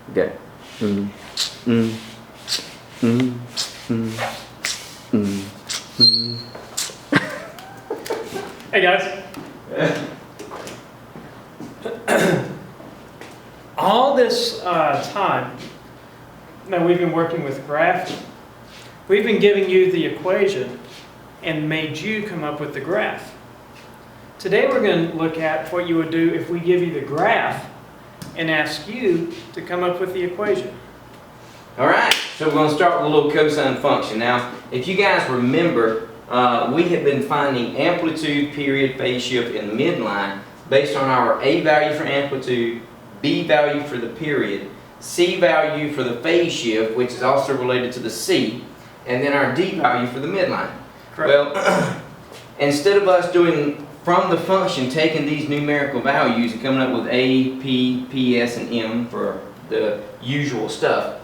Okay. Mm, mm, mm, mm, mm, mm. Hey guys. All this time that we've been working with graphing, we've been giving you the equation and made you come up with the graph. Today we're going to look at what you would do if we give you the graph and ask you to come up with the equation. Alright, so we're going to start with a little cosine function. Now, if you guys remember, we have been finding amplitude, period, phase shift, and midline based on our A value for amplitude, B value for the period, C value for the phase shift, which is also related to the C, and then our D value for the midline. Correct. Well, instead of us doing from the function, taking these numerical values and coming up with A, P, PS, and M for the usual stuff,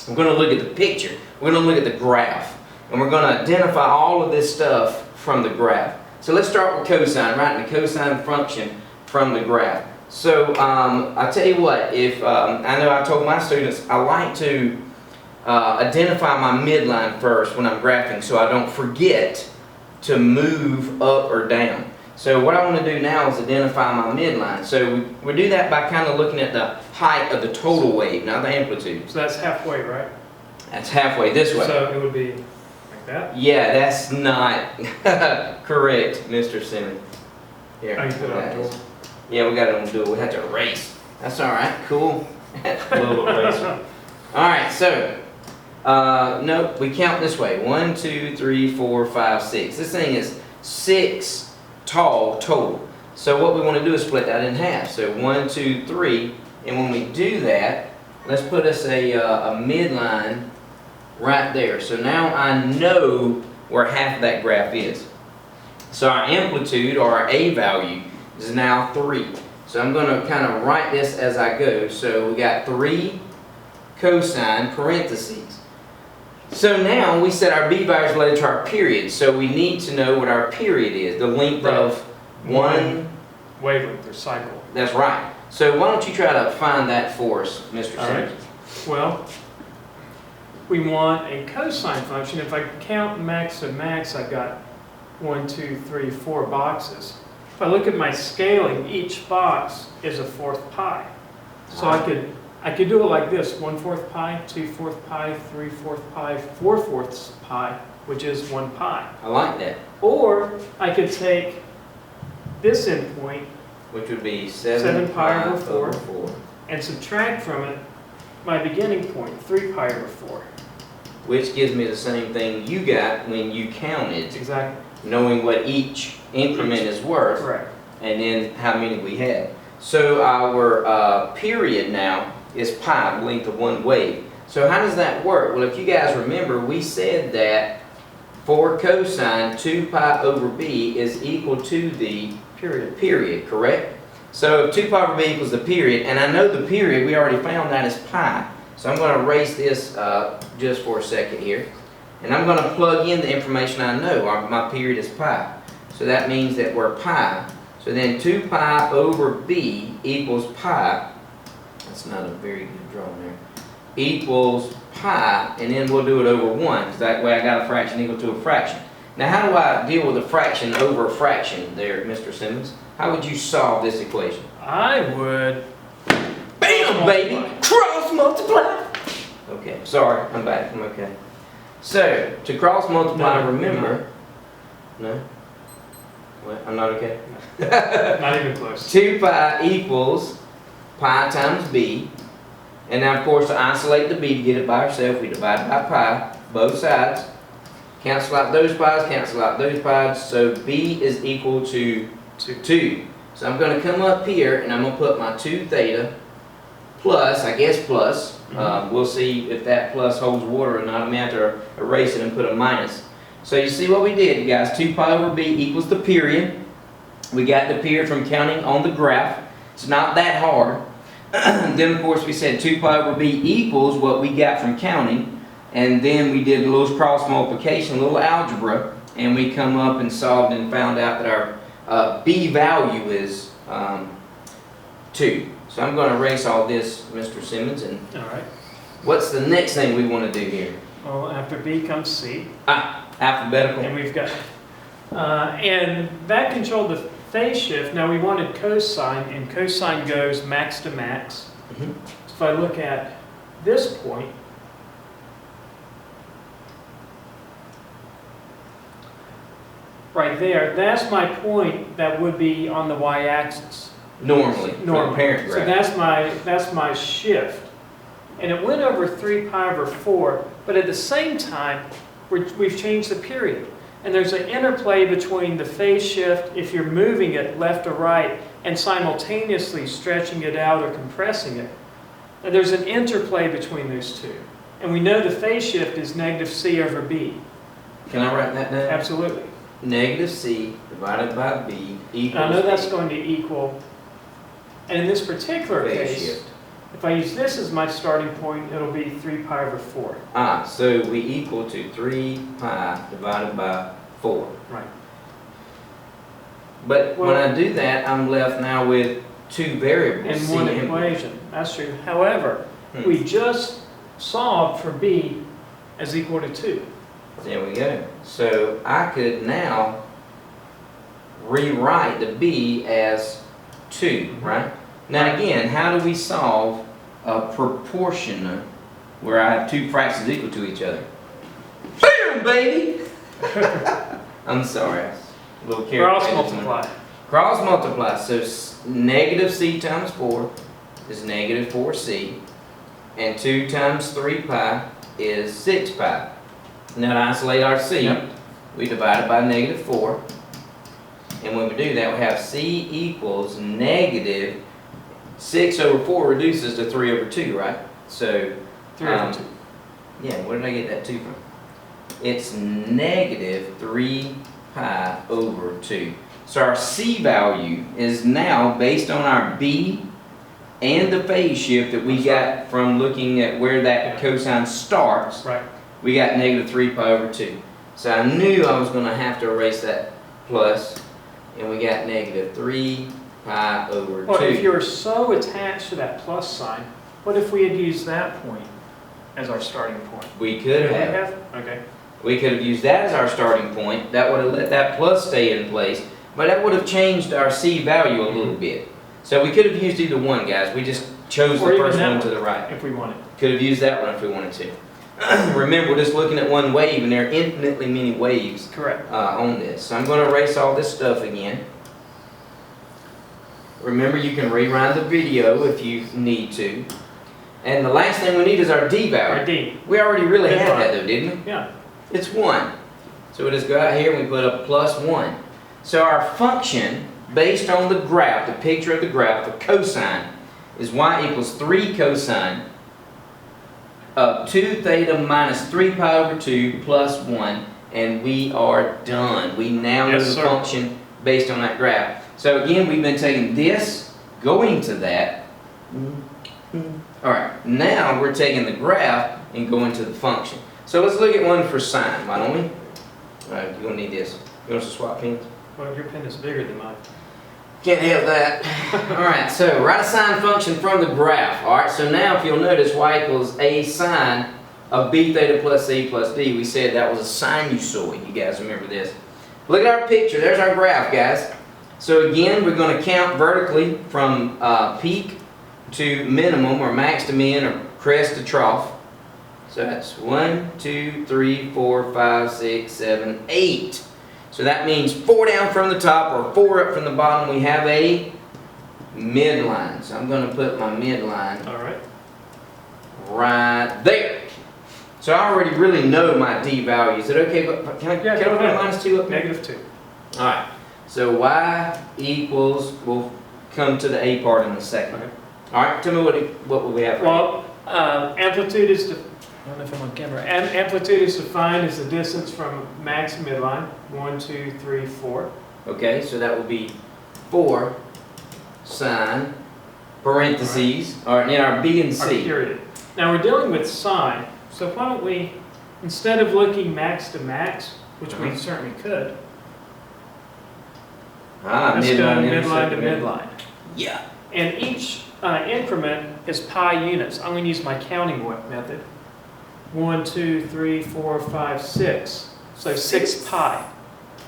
we're going to look at the picture. We're going to look at the graph. And we're going to identify all of this stuff from the graph. So let's start with cosine, writing the cosine function from the graph. So I tell you what, if I know I told my students I like to identify my midline first when I'm graphing so I don't forget to move up or down. So what I want to do now is identify my midline. So we do that by kind of looking at the height of the total wave, not the amplitude. So that's halfway, right? That's halfway this way. So it would be like that? Yeah, that's not correct, Mr. Sine. Here, Oh, you put it on the door. yeah, we got it on the door. We had to erase. That's all right. Cool. Little eraser. All right, so no, we count this way: 1, 2, 3, 4, 5, 6. This thing is 6 tall total. So what we want to do is split that in half. So 1, 2, 3, and when we do that, let's put us a midline right there. So now I know where half of that graph is. So our amplitude, or our A value, is now 3. So I'm going to kind of write this as I go. So we got 3 cosine parentheses. So now we said our B value is related to our period. So we need to know what our period is, the length of one wavelength or cycle. That's right. So why don't you try to find that for us, Mr. Simmons? Right. Well, we want a cosine function. If I count max to max, I've got 1, 2, 3, 4 boxes. If I look at my scaling, each box is a 4th pi. So I could do it like this: 1/4 pi, 2/4 pi, 3/4 pi, 4/4 pi, which is 1 pi. I like that. Or I could take this endpoint, Which would be 7 pi over 4, 4. and subtract from it my beginning point, 3 pi over 4. Which gives me the same thing you got when you counted, Exactly. knowing what each increment is worth, Correct. and then how many we had. So our period now is pi, the length of one wave. So how does that work? Well, if you guys remember, we said that for cosine, 2 pi over b is equal to the period, correct? So if 2 pi over b equals the period, and I know the period, we already found that is pi. So I'm going to erase this just for a second here. And I'm going to plug in the information I know. My period is pi. So that means that we're pi. So then 2 pi over b equals pi. That's not a very good drawing there. Equals pi, and then we'll do it over 1, because that way I got a fraction equal to a fraction. Now how do I deal with a fraction over a fraction there, Mr. Simmons? How would you solve this equation? I would... Bam, baby! Cross multiply! Okay, sorry, I'm back. I'm okay. So, to cross multiply, remember... No? What? I'm not okay? Not even close. 2 pi equals pi times b. And now, of course, to isolate the b, to get it by ourselves, we divide by pi, both sides. Cancel out those pi's, cancel out those pi's. So b is equal to 2. So I'm going to come up here, and I'm going to put my 2 theta plus, I guess plus. We'll see if that plus holds water or not. I may have to erase it and put a minus. So you see what we did, you guys. 2 pi over b equals the period. We got the period from counting on the graph. It's not that hard. Then, of course, we said 2 pi over b equals what we got from counting. And then we did a little cross multiplication, a little algebra. And we come up and solved and found out that our b value is 2. So I'm going to erase all this, Mr. Simmons, and All right. what's the next thing we want to do here? Well, after B comes C. Alphabetical. And we've got, and that controlled the phase shift. Now we wanted cosine, and cosine goes max to max. Mhm. So if I look at this point, right there, that's my point that would be on the y-axis. Normally, from the parent So graph. that's my shift. And it went over 3 pi over 4, but at the same time, we've changed the period. And there's an interplay between the phase shift, if you're moving it left or right, and simultaneously stretching it out or compressing it. And there's an interplay between those two. And we know the phase shift is negative c over b. Can I write that down? Absolutely. Negative c divided by b equals. I know that's going to equal, and in this particular phase case, shift. if I use this as my starting point, it'll be 3 pi over 4. So we equal to 3 pi divided by 4. Right. But when I do that, I'm left now with two variables. And C one and B. equation. That's true. However, we just solved for b as equal to 2. There we go. So I could now rewrite the b as 2, right? Now again, how do we solve a proportion where I have two fractions equal to each other? Boom, baby! I'm sorry, a little careful. Cross multiply. Cross multiply. So negative c times 4 is negative 4c, and 2 times 3 pi is 6 pi. Now to isolate our c, Yep. we divide it by negative 4. And when we do that, we have c equals negative 6 over 4 reduces to 3 over 2, right? So, 3 over 2. yeah, where did I get that 2 from? It's negative 3 pi over 2. So our c value is now based on our b and the phase shift that we got from looking at where that cosine starts. Right. We got negative 3 pi over 2. So I knew I was going to have to erase that plus, and we got negative 3 pi over 2. Well, if you're so attached to that plus sign, what if we had used that point as our starting point? We could have. Okay. We could have used that as our starting point. That would have let that plus stay in place, but that would have changed our c value a little bit. So we could have used either one, guys. We just chose Or the even first that one to the right. If we wanted. Could have used that one if we wanted to. Remember, we're just looking at one wave, and there are infinitely many waves Correct. on this. So I'm going to erase all this stuff again. Remember, you can rewind the video if you need to. And the last thing we need is our d value. Our d. We already really That's had right. that though, didn't we? Yeah. It's 1. So we just go out here and we put a plus 1. So our function, based on the graph, the picture of the graph, the cosine, is y equals 3 cosine of 2 theta minus 3 pi over 2 plus 1, and we are done. We now know Yes, the sir. function based on that graph. So again, we've been taking this, going to that. All right, now we're taking the graph and going to the function. So let's look at one for sine, why don't we? All right, you're gonna need this. You want us to swap pens? Well, your pen is bigger than mine. Can't help that. All right, so write a sine function from the graph. All right, so now if you'll notice, y equals a sine of b theta plus c plus d. We said that was a sinusoid. You guys remember this? Look at our picture. There's our graph, guys. So again, we're going to count vertically from peak to minimum, or max to min, or crest to trough. So that's 1, 2, 3, 4, 5, 6, 7, 8. So that means 4 down from the top or 4 up from the bottom. We have a midline. So I'm going to put my midline All right. right there. So I already really know my d value. Is it okay? But can I Yeah, put go ahead. minus 2 up there? Negative 2. All right. So y equals, we'll come to the a part in a second. Okay. All right. Tell me what will we have right Well, amplitude is, I don't know if I'm on camera. Amplitude is defined as the distance from max to midline. 1, 2, 3, 4. Okay, so that will be 4 sine parentheses, or in our b and Our c. period. Now we're dealing with sine, so why don't we, instead of looking max to max, which we certainly could, let's go Midline midline to intersect midline. Yeah. And each increment is pi units. I'm going to use my counting method. 1, 2, 3, 4, 5, 6. So 6 pi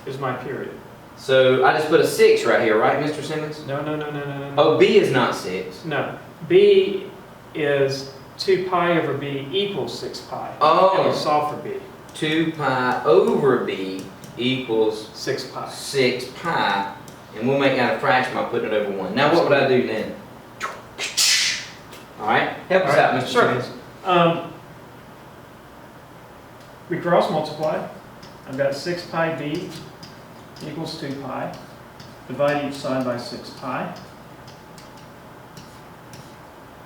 is my period. So I just put a 6 right here, right, Mr. Simmons? No. Oh, B is not 6. No. B is 2 pi over B equals 6 pi. Oh. And we solve for B. 2 pi over B equals 6 pi. 6 pi. And we'll make that a fraction by putting it over 1. Now what would I do then? Alright, help us out, Mr. Sure. Simmons. We cross multiply. I've got 6 pi B equals 2 pi. Divide each side by 6 pi.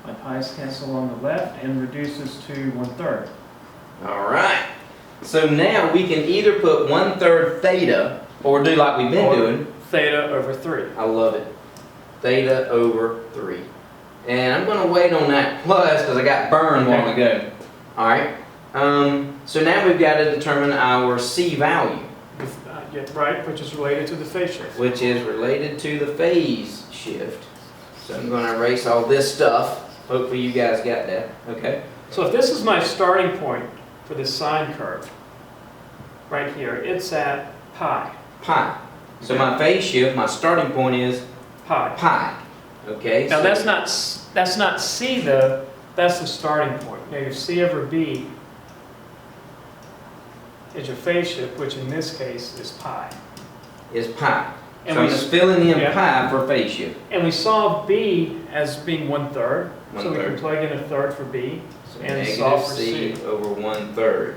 My pi's cancel on the left and reduces to 1/3. Alright. So now we can either put 1/3 theta or do like we've been doing. Theta over 3. I love it. Theta over 3. And I'm going to wait on that plus because I got burned a while ago. Alright. So now we've got to determine our C value. Yeah, right, which is related to the phase shift. Which is related to the phase shift. So I'm going to erase all this stuff. Hopefully you guys got that. Okay. So if this is my starting point for this sine curve, right here, it's at pi. Pi. So my phase shift, my starting point is Pi. pi. Okay. Now so that's not C though, that's the starting point. Negative C over B is your phase shift, which in this case is pi. is pi. And So I'm we- just filling in yeah. pi for phase shift. And we solve B as being 1/3, so we 1/3. can plug in a third for B. So And negative solve for C C. over 1/3.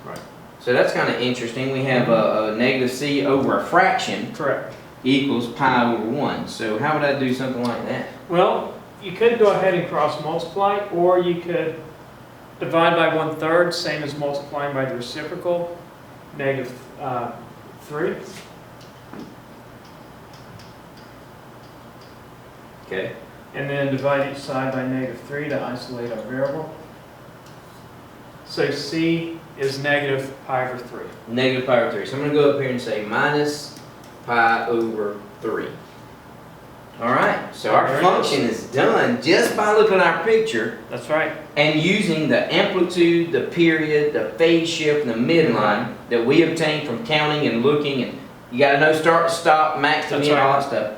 Right. So that's kind of interesting. We have a negative C over a fraction Correct. equals pi over 1. So how would I do something like that? Well, you could go ahead and cross multiply, or you could divide by 1/3, same as multiplying by the reciprocal, negative 3. Okay. And then divide each side by negative 3 to isolate our variable. So C is negative pi over 3. Negative pi over 3. So I'm going to go up here and say minus pi over 3. Alright, so our Alright. function is done just by looking at our picture That's right. and using the amplitude, the period, the phase shift, and the midline that we obtained from counting and looking, and you got to know start to stop, max to That's min, all right. that stuff.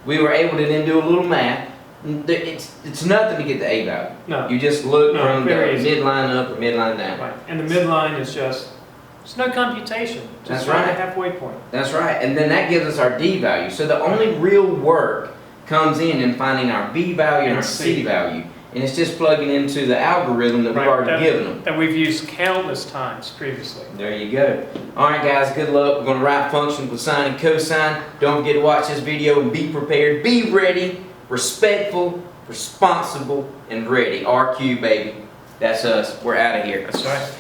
We were able to then do a little math. It's nothing to get the A value. No. You just look No, from the very easy. midline up or midline down. Right. And the midline is just, it's no computation. That's Just find right. a halfway point. That's right, and then that gives us our D value. So the only real work comes in finding our B value and And our C. C value. And it's just plugging into the algorithm that we've Right, already given them. That we've used countless times previously. There you go. Alright guys, good luck. We're going to write functions with sine and cosine. Don't forget to watch this video and be prepared. Be ready, respectful, responsible, and ready. RQ baby. That's us. We're out of here. That's right.